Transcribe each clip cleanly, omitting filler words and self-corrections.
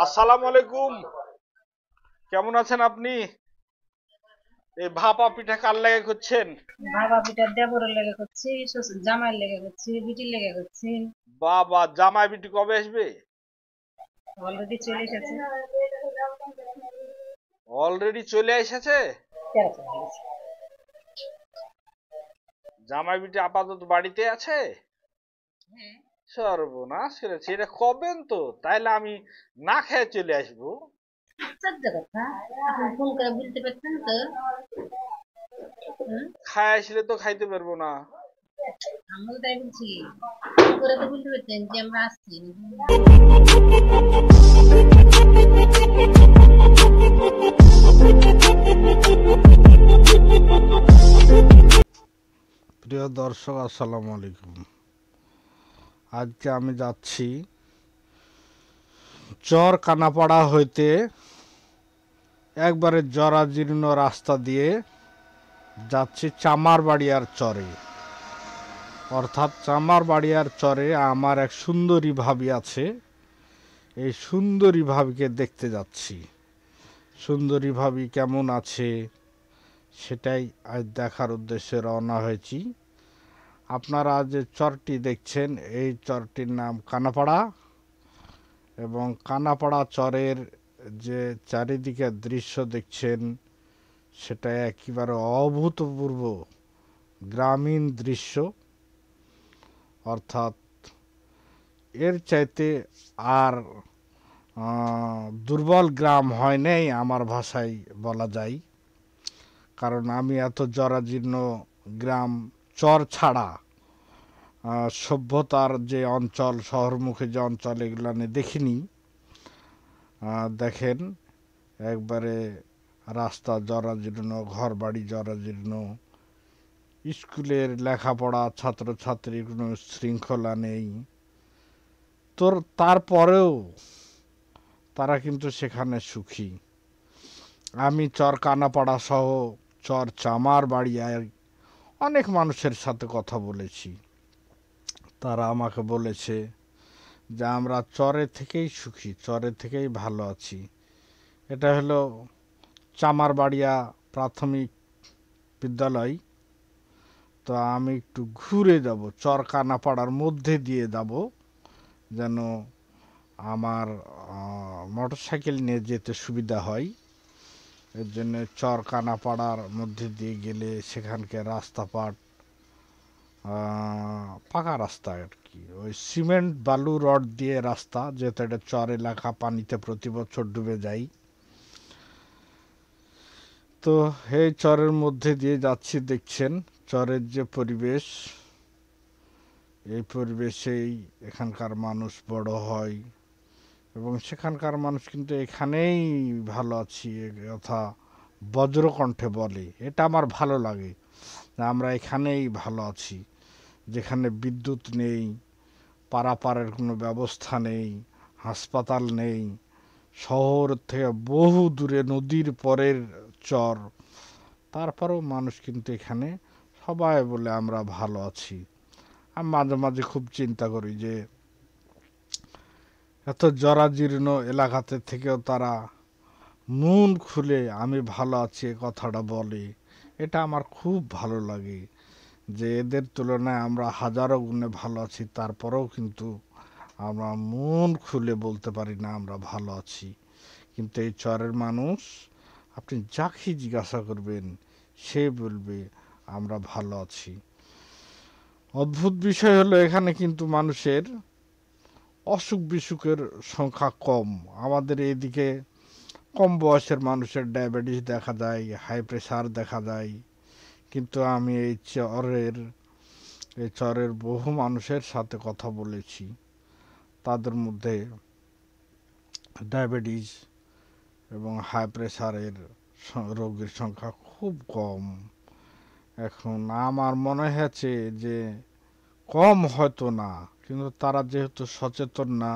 আসসালামু আলাইকুম। কেমন আছেন আপনি? এই ভাপা পিঠা কার লাগে করছেন? ভাপা পিঠা দেবরের লেগে করছি, জামাইয়ের লেগে করছি, বিটির লেগে করছি। বাবা, জামাই বিটি কবে আসবে? অলরেডি চলে এসেছে। অলরেডি চলে এসেছে। তেরো চলে গেছে। জামাই বিটি আপাতত বাড়িতে আছে। হ্যাঁ, সর্বনাশ করেছে, এটা কবেন তো, তাইলে আমি না খেয়ে চলে আসবো। সত্য কথা। আপনি ফোন করে বলতে পারতেন তো। হুম, খায় আসলে তো খাইতে পারবো না। আমিও তাই বলছি। ফোন করে তো বলতে পারতেন যে আমরা আসছি। প্রিয় দর্শক, আসসালামু আলাইকুম। আজকে আমি যাচ্ছি চর কানাপাড়া হইতে একবারে জরাজীর্ণ রাস্তা দিয়ে যাচ্ছি চামারবাড়িয়ার চরে। অর্থাৎ চামারবাড়িয়ার চরে আমার এক সুন্দরী ভাবি আছে। এই সুন্দরী ভাবিকে দেখতে যাচ্ছি। সুন্দরী ভাবি কেমন আছে সেটাই আজ দেখার উদ্দেশ্যে রওনা হয়েছি। আপনারা যে চরটি দেখছেন এই চরটির নাম কানাপাড়া, এবং কানাপাড়া চরের যে চারিদিকের দৃশ্য দেখছেন সেটা একেবারে অভূতপূর্ব গ্রামীণ দৃশ্য। অর্থাৎ এর চাইতে আর দুর্বল গ্রাম হয় নাই আমার ভাষায় বলা যায়। কারণ আমি এত জরাজীর্ণ গ্রাম চর ছাড়া সভ্যতার যে অঞ্চল, শহরমুখী যে অঞ্চল, এগুলো আমি দেখিনি। দেখেন, একবারে রাস্তা জরাজীর্ণ, ঘরবাড়ি জরাজীর্ণ, স্কুলের লেখাপড়া, ছাত্রছাত্রীর কোনো শৃঙ্খলা নেই। তারপরেও তারা কিন্তু সেখানে সুখী। আমি চর কানাপাড়া সহ চর চামার বাড়িয়ায় অনেক মানুষের সাথে কথা বলেছি। তারা আমাকে বলেছে যে আমরা চরে থেকেই সুখী, চরে থেকেই ভালো আছি। এটা হলো চামারবাড়িয়া প্রাথমিক বিদ্যালয়। তো আমি একটু ঘুরে যাব, চরকানাপাড়ার মধ্যে দিয়ে যাব, যেন আমার মোটরসাইকেল নিয়ে যেতে সুবিধা হয়। এর জন্য চরকানাপাড়ার মধ্যে দিয়ে গেলে সেখানকার রাস্তাঘাট পাকা রাস্তা আর কি, ওই সিমেন্ট বালু রড দিয়ে রাস্তা, যেহেতু এটা চর এলাকা, পানিতে প্রতি বছর ডুবে যায়। তো এই চরের মধ্যে দিয়ে যাচ্ছি, দেখছেন চরের যে পরিবেশ, এই পরিবেশেই এখানকার মানুষ বড় হয়, এবং সেখানকার মানুষ কিন্তু এখানেই ভালো আছি এ কথা বজ্রকণ্ঠে বলে। এটা আমার ভালো লাগে, আমরা এখানেই ভালো আছি, যেখানে বিদ্যুৎ নেই, পারাপারের কোনো ব্যবস্থা নেই, হাসপাতাল নেই, শহর থেকে বহু দূরে নদীর পরের চর, তারপরেও মানুষ কিন্তু এখানে সবাই বলে আমরা ভালো আছি। আমি মাঝে মাঝে খুব চিন্তা করি যে এত জরাজীর্ণ এলাকাতে থেকেও তারা মন খুলে আমি ভালো আছি এ কথাটা বলে। এটা আমার খুব ভালো লাগে যে এদের তুলনায় আমরা হাজারো গুণে ভালো আছি, তারপরেও কিন্তু আমরা মন খুলে বলতে পারি না আমরা ভালো আছি। কিন্তু এই চরের মানুষ, আপনি যাকে জিজ্ঞাসা করবেন সে বলবে আমরা ভালো আছি। অদ্ভুত বিষয় হলো এখানে কিন্তু মানুষের অসুখ বিসুখের সংখ্যা কম। আমাদের এইদিকে কম বয়সের মানুষের ডায়াবেটিস দেখা যায়, হাই প্রেশার দেখা যায়, কিন্তু আমি এই চরের বহু মানুষের সাথে কথা বলেছি, তাদের মধ্যে ডায়াবেটিস এবং হাই প্রেশারের রোগীর সংখ্যা খুব কম। এখন আমার মনে হয়েছে যে কম হয়তো না, কিন্তু তারা যেহেতু সচেতন না,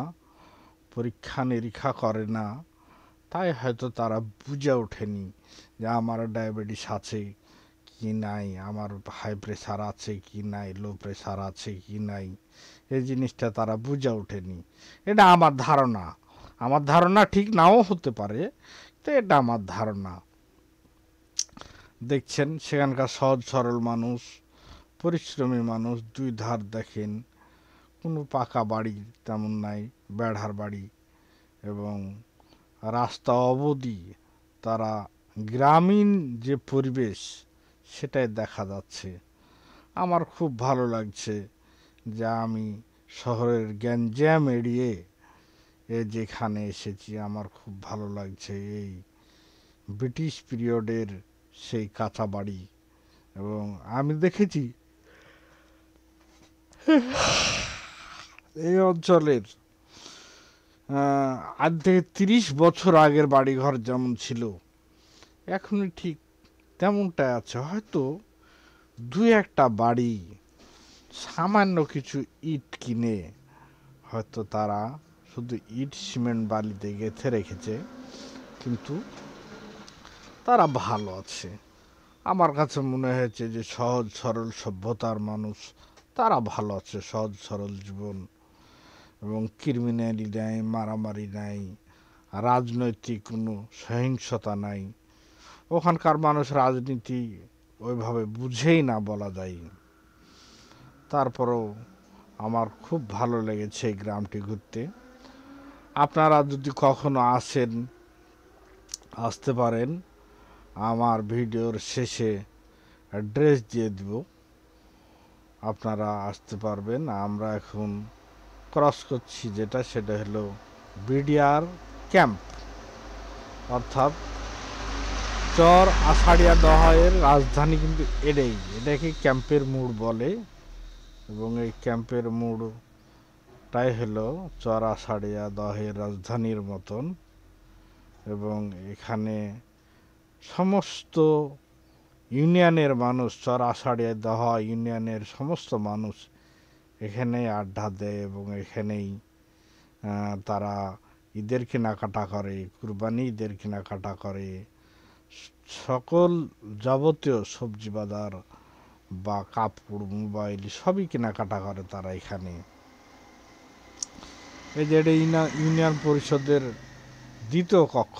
পরীক্ষা নিরীক্ষা করে না, তাই হয়তো তারা বুঝে ওঠেনি যে আমার ডায়াবেটিস আছে কি নাই, আমার হাই প্রেশার আছে কি নাই, লো প্রেশার আছে কি নাই। এই জিনিসটা তারা বুঝে ওঠেনি, এটা আমার ধারণা। আমার ধারণা ঠিক নাও হতে পারে, তো এটা আমার ধারণা। দেখছেন সেখানকার সহজ সরল মানুষ, পরিশ্রমী মানুষ, দুই ধার দেখেন কোনো পাকা বাড়ি তেমন নাই, বেড়ার বাড়ি, এবং রাস্তা অবধি তারা গ্রামীণ যে পরিবেশ সেটাই দেখা যাচ্ছে। আমার খুব ভালো লাগছে যে আমি শহরের গ্যাঞ্জাম এড়িয়ে যেখানে এসেছি। আমার খুব ভালো লাগছে এই ব্রিটিশ পিরিয়ডের সেই কাঁচা বাড়ি। এবং আমি দেখেছি এই অঞ্চলের আজ থেকে ৩০ বছর আগের বাড়িঘর যেমন ছিল এখনই ঠিক তেমনটাই আছে। হয়তো দু একটা বাড়ি সামান্য কিছু ইট কিনে হয়তো তারা শুধু ইট সিমেন্ট বালিতে গেঁথে রেখেছে, কিন্তু তারা ভালো আছে। আমার কাছে মনে হয়েছে যে সহজ সরল সভ্যতার মানুষ তারা ভালো আছে, সহজ সরল জীবন, এবং ক্রিমিনালি নাই, মারামারি নাই, রাজনৈতিক কোনো সহিংসতা নাই। ওখানকার মানুষ রাজনীতি ওইভাবে বুঝেই না বলা যায়। তারপরেও আমার খুব ভালো লেগেছে এই গ্রামটি ঘুরতে। আপনারা যদি কখনো আসেন, আসতে পারেন, আমার ভিডিওর শেষে অ্যাড্রেস দিয়ে দিব, আপনারা আসতে পারবেন। আমরা এখন ক্রস করছি যেটা, সেটা হলো বিডিআর ক্যাম্প, অর্থাৎ চর আষাঢ়িয়া দহের রাজধানী কিন্তু এটাকে ক্যাম্পের মোড় বলে। এবং এই ক্যাম্পের মোড়টাই হলো চর আষাঢ়িয়া দহের রাজধানীর মতন। এবং এখানে সমস্ত ইউনিয়নের মানুষ, চর আষাঢ়িয়া দহ ইউনিয়নের সমস্ত মানুষ এখানেই আড্ডা দেয় এবং এখানেই তারা ঈদের কেনাকাটা করে, কুরবানি ঈদের কেনাকাটা করে, সকল যাবতীয় সবজি বাজার বা কাপড়, মোবাইল সবই কেনাকাটা করে তারা এখানে। এই যে এটা ইউনিয়ন পরিষদের দ্বিতীয় কক্ষ।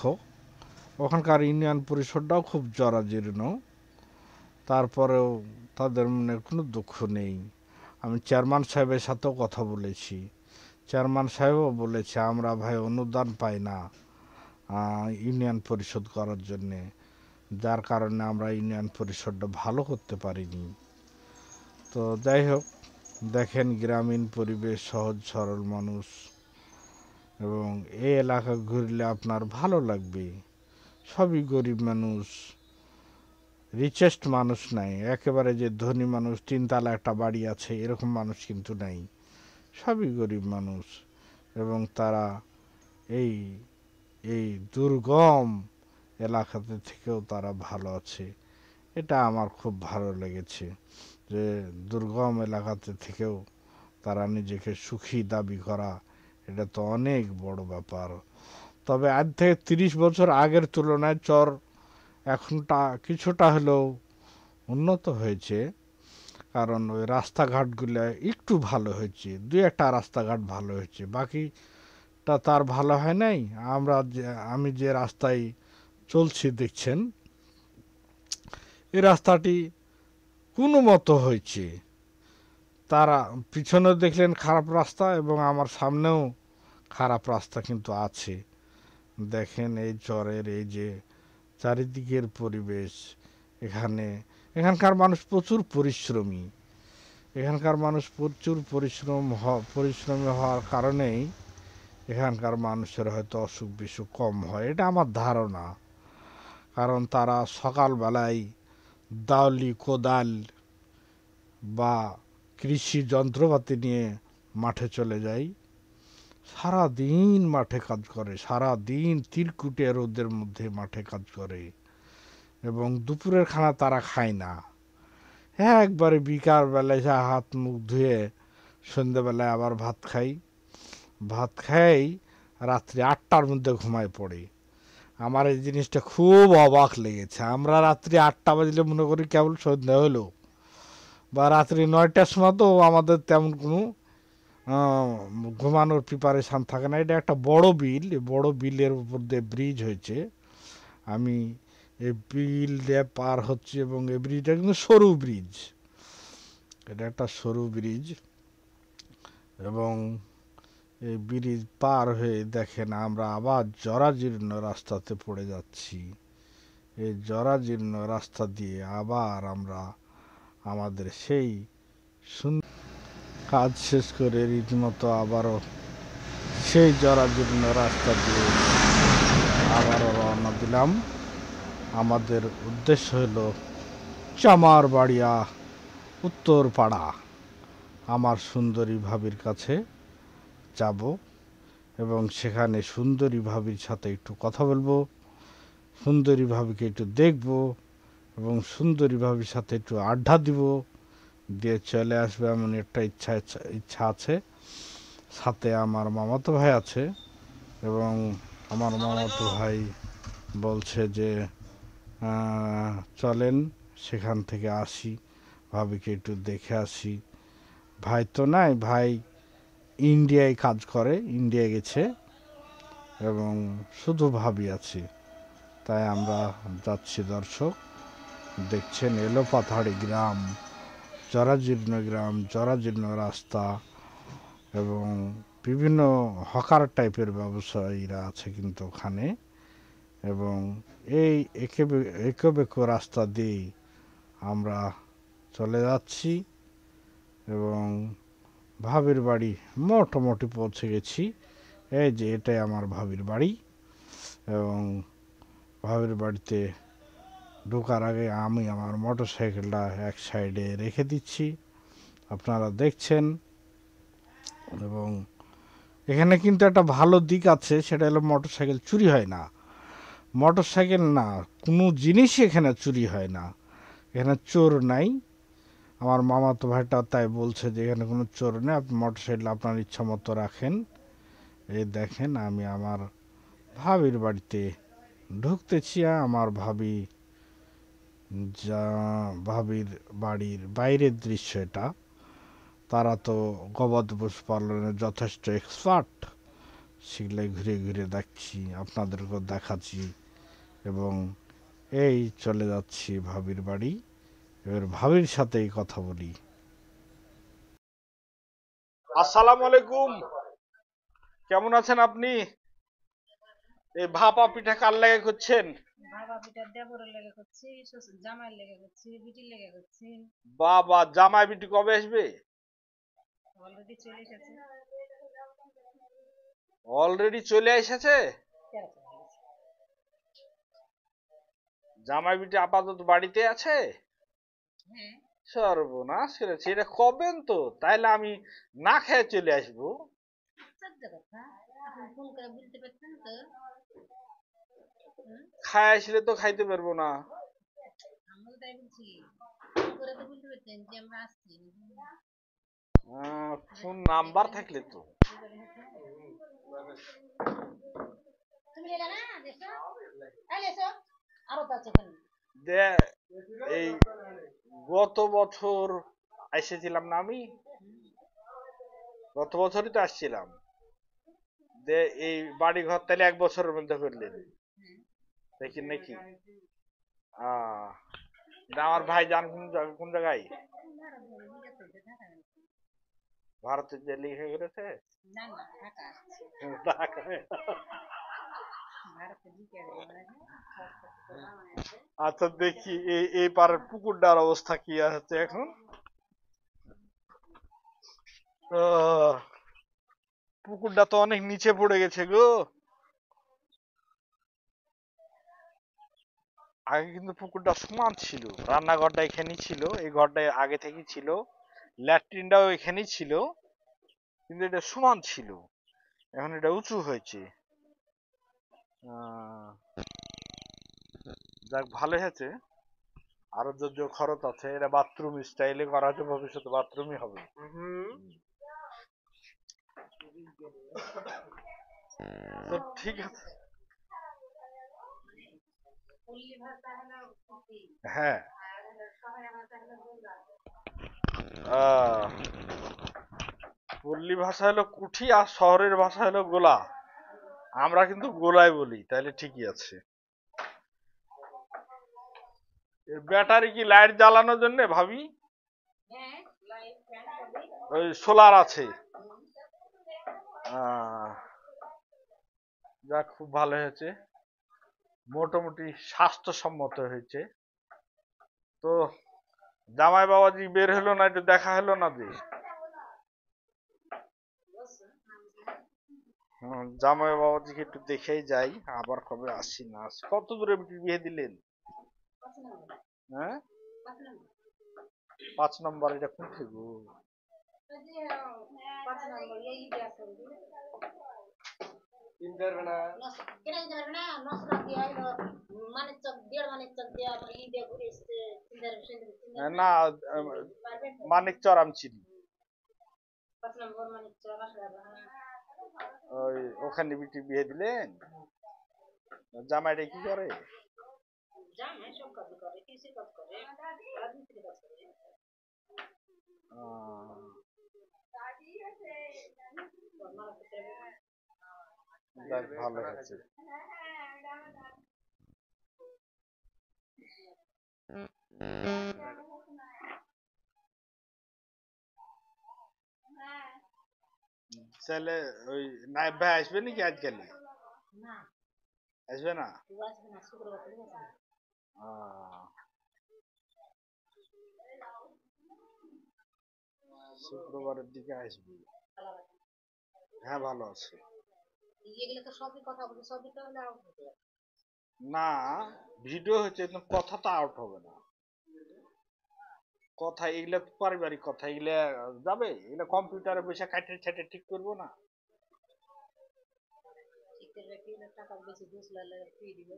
ওখানকার ইউনিয়ন পরিষদটাও খুব জরাজীর্ণ, তারপরেও তাদের মনে কোনো দুঃখ নেই। আমি চেয়ারম্যান সাহেবের সাথেও কথা বলেছি, চেয়ারম্যান সাহেবও বলেছে আমরা ভাই অনুদান পাই না ইউনিয়ন পরিষদ করার জন্যে, যার কারণে আমরা ইউনিয়ন পরিষদটা ভালো করতে পারিনি। তো যাই হোক, দেখেন গ্রামীণ পরিবেশ, সহজ সরল মানুষ, এবং এই এলাকা ঘুরলে আপনার ভালো লাগবে। সবই গরিব মানুষ, রিচেস্ট মানুষ নাই, একেবারে যে ধনী মানুষ তিনতলা একটা বাড়ি আছে এরকম মানুষ কিন্তু নাই, সবই গরিব মানুষ। এবং তারা এই এই দুর্গম এলাকাতে থেকেও তারা ভালো আছে। এটা আমার খুব ভালো লেগেছে যে দুর্গম এলাকাতে থেকেও তারা নিজেকে সুখী দাবি করা, এটা তো অনেক বড় ব্যাপার। তবে আজ থেকে ৩০ বছর আগের তুলনায় চর এখনটা কিছুটা হলেও উন্নত হয়েছে, কারণ ওই রাস্তাঘাটগুলো একটু ভালো হয়েছে, দুই একটা রাস্তাঘাট ভালো হয়েছে, বাকিটা তার ভালো হয় নাই। আমি যে রাস্তায় চলছি দেখছেন, এই রাস্তাটি কোনো মতো হয়েছে। তারা পিছনে দেখলেন খারাপ রাস্তা, এবং আমার সামনেও খারাপ রাস্তা কিন্তু আছে। দেখেন এই চরের এই যে চারিদিকের পরিবেশ, এখানকার মানুষ প্রচুর পরিশ্রমী। এখানকার মানুষ প্রচুর পরিশ্রমী হওয়ার কারণেই এখানকার মানুষের হয়তো অসুখ বিসুখ কম হয়, এটা আমার ধারণা। কারণ তারা সকালবেলায় দাউলি, কোদাল বা কৃষি যন্ত্রপাতি নিয়ে মাঠে চলে যায়, সারা দিন মাঠে কাজ করে, সারা দিন তিরকুটে রোদের মধ্যে মাঠে কাজ করে, এবং দুপুরের খানা তারা খায় না। হ্যাঁ, একবারে বিকালবেলায় হাত মুখ ধুয়ে সন্ধ্যেবেলায় আবার ভাত খাই রাত্রি ৮টার মধ্যে ঘুমায় পড়ে। আমার এই জিনিসটা খুব অবাক লেগেছে। আমরা রাত্রি ৮টা বাজলে মনে করি কেবল সন্ধ্যা হলো, বা রাত্রি ৯টার সময় তো আমাদের তেমন কোনো আহ, ঘুমানোর প্রিপারেশান থাকে না। এটা একটা বড় বিল, এই বড় বিলের উপর দিয়ে ব্রিজ হয়েছে। আমি এই বিল দিয়ে পার হচ্ছি এবং এই ব্রিজটা কিন্তু সরু ব্রিজ, এটা একটা সরু ব্রিজ। এবং এই ব্রিজ পার হয়ে দেখেন আমরা আবার জরাজীর্ণ রাস্তাতে পড়ে যাচ্ছি। এই জরাজীর্ণ রাস্তা দিয়ে আবার আমরা আমাদের সেই কাজ শেষ করে রীতিমতো আবারও সেই জরাজীর্ণ রাস্তা দিয়ে আবারও রওনা দিলাম। আমাদের উদ্দেশ্য হলো চামারবাড়িয়া উত্তরপাড়া, আমার সুন্দরী ভাবির কাছে যাব এবং সেখানে সুন্দরী ভাবির সাথে একটু কথা বলবো, সুন্দরী ভাবিকে একটু দেখব এবং সুন্দরী ভাবির সাথে একটু আড্ডা দিব, দিয়ে চলে আসবে এমন একটা ইচ্ছা আছে। সাথে আমার মামাতো ভাই আছে এবং আমার মামাতো ভাই বলছে যে চলেন সেখান থেকে আসি, ভাবিকে একটু দেখে আসি। ভাই তো নাই, ভাই ইন্ডিয়ায় কাজ করে, ইন্ডিয়ায় গেছে এবং শুধু ভাবি আছে। তাই আমরা যাচ্ছি। দর্শক দেখছেন এলোপাথাড়ি গ্রাম, জরাজীর্ণ গ্রাম, জরাজীর্ণ রাস্তা এবং বিভিন্ন হকার টাইপের ব্যবসায়ীরা আছে কিন্তু ওখানে। এবং এই এঁকে বেঁকো রাস্তা দিয়ে আমরা চলে যাচ্ছি এবং ভাবির বাড়ি মোটামুটি পৌঁছে গেছি। এই যে এটাই আমার ভাবির বাড়ি এবং ভাবির বাড়িতে ঢোকার আগে আমি আমার মোটর সাইকেলটা এক সাইডে রেখে দিচ্ছি, আপনারা দেখছেন। এবং এখানে কিন্তু একটা ভালো দিক আছে, সেটা হলো মোটর সাইকেল চুরি হয় না। মোটর সাইকেল না, কোনো জিনিসই এখানে চুরি হয় না, এখানে চোর নাই। আমার মামাতো ভাইটা তাই বলছে যে এখানে কোনো চোর নেই, আপনি মোটর সাইকেল আপনার ইচ্ছা মতো রাখেন। এই দেখেন আমি আমার ভাবির বাড়িতে ঢুকতেছি। আমার ভাবি যা, ভাবির বাড়ির বাইরের দৃশ্য এটা। তারা তো গবাদি পশু পালনে যথেষ্ট এক্সপার্ট, সেগুলো ঘুরে ঘুরে দেখছি, আপনাদেরকেও দেখাচ্ছি এবং এই চলে যাচ্ছি ভাবির বাড়ি। এবার ভাবির সাথেই কথা বলি। আসসালামু আলাইকুম, কেমন আছেন আপনি? এই ভাপা পিঠা কার লাগে করছেন? বাবা পিঠা দেবরের লেগে করছি, জামাইয়ের লেগে করছি, বিটির লেগে করছি। বাবা, জামাই বিটি কবে আসবে? অলরেডি চলে এসেছে। অলরেডি চলে এসেছে? তেরো চলে গেছে। জামাই বিটি আপাতত বাড়িতে আছে? হ্যাঁ, সর্বনাশ করেছে, এটা কবেন তো, তাইলে আমি না খেয়ে চলে আসবো। সত্য কথা, আপনি ফোন করে বলতে পারতেন তো। খায় আসলে তো খাইতে পারবো না। আমিও তাই বলছি, ফোন করে তো বলতে পারতেন যে আমরা আসছি। ফোন নাম্বার থাকলে তো। তুমি লেলা না দেশো, এই লেসো আরো তো আছে ওখানে। দে, এই গত বছর এসেছিলাম না আমি, গত বছরই তো আসছিলাম। দে এই বাড়ি ঘর তাহলে এক বছরের মধ্যে করলেন দেখি নাকি? এটা আমার ভাই যান কোন জায়গায়? ভারতের যে লিখে গেছে না না ঢাকা আসছে। ঢাকায়। ভারতে জিকে আচ্ছা দেখি এই এই পারের পুকুরটার অবস্থা কি আছে এখন। পুকুরটা তো অনেক নিচে পড়ে গেছে গো। আগে কিন্তু পুকুরটা সমান ছিল, রান্নাঘরটা এখানেই ছিল, এই ঘরটা আগে থেকেই ছিল, ল্যাট্রিনটাও এখানেই ছিল, কিন্তু এটা সমান ছিল, এখন এটা উঁচু হয়েছে। যাক ভালো হয়েছে। আরো যদিও খরচ আছে, এটা বাথরুম স্টাইলে করা হয়েছে, ভবিষ্যতে বাথরুমই হবে। তো ঠিক আছে। হ্যাঁ, পল্লী ভাষা হলো কুঠি আর শহরের ভাষা হলো গোলা। আমরা কিন্তু গোলাই বলি, তাহলে ঠিকই আছে। ব্যাটারি কি লাইট জ্বালানোর জন্য ভাবি? হ্যাঁ, লাইট ফ্যান সবই। ওই সোলার আছে। যাক, খুব ভালো হয়েছে, মোটামুটি স্বাস্থ্যসম্মত হয়েছে। তো জামাই বাবাজি বের হলো না, একটু দেখা হলো না যে? জামাই বাবাজিকে একটু দেখেই যাই, আবার কবে আসি না আসি। কত দূরে বিয়ে দিলেন? 5 নম্বর। হ্যাঁ, 5 নম্বর। 5 নম্বর, এটা কোন থেকে? ওই যে 5 নম্বর এই যে আছে ওই ইন্টার না কেন জানেন না নসরা দিয়ে আইলো মানিক চক দেড় মানিক চক দিয়ে আবার ইন্ডিয়া ঘুরে এসে না, মানিক চরাম চিনি। 5 নম্বর মানিক চক আসলে ওই ওখানে বিয়ে দিলেন? জামাইটা কি করে? জামাই সব কাজ করে, কৃষি কাজ করে, রাজমিস্ত্রি কাজ করে। যাক, ভালো হয়েছে। তাহলে ওই নাইব ভাই আসবে নাকি আজকাল? না, আসবে না? তুই আসবে না, শুক্রবার থেকে আসবে। শুক্রবারের দিকে আসবে। হ্যাঁ, ভালো আছে। এগুলো তো সবই কথা বলছে, সবই তো হলে আউট হতে পারে। না, ভিডিও হচ্ছে, কথা তো আউট হবে না। কথা এগুলা তো পারিবারিক কথা, এগুলা যাবে? এগুলা কম্পিউটারে বসে কাটে ছাটে ঠিক করবো না? ঠিক করে রাখি, টাকা বেশি ঘুষ লালে ফ্রি দিবে।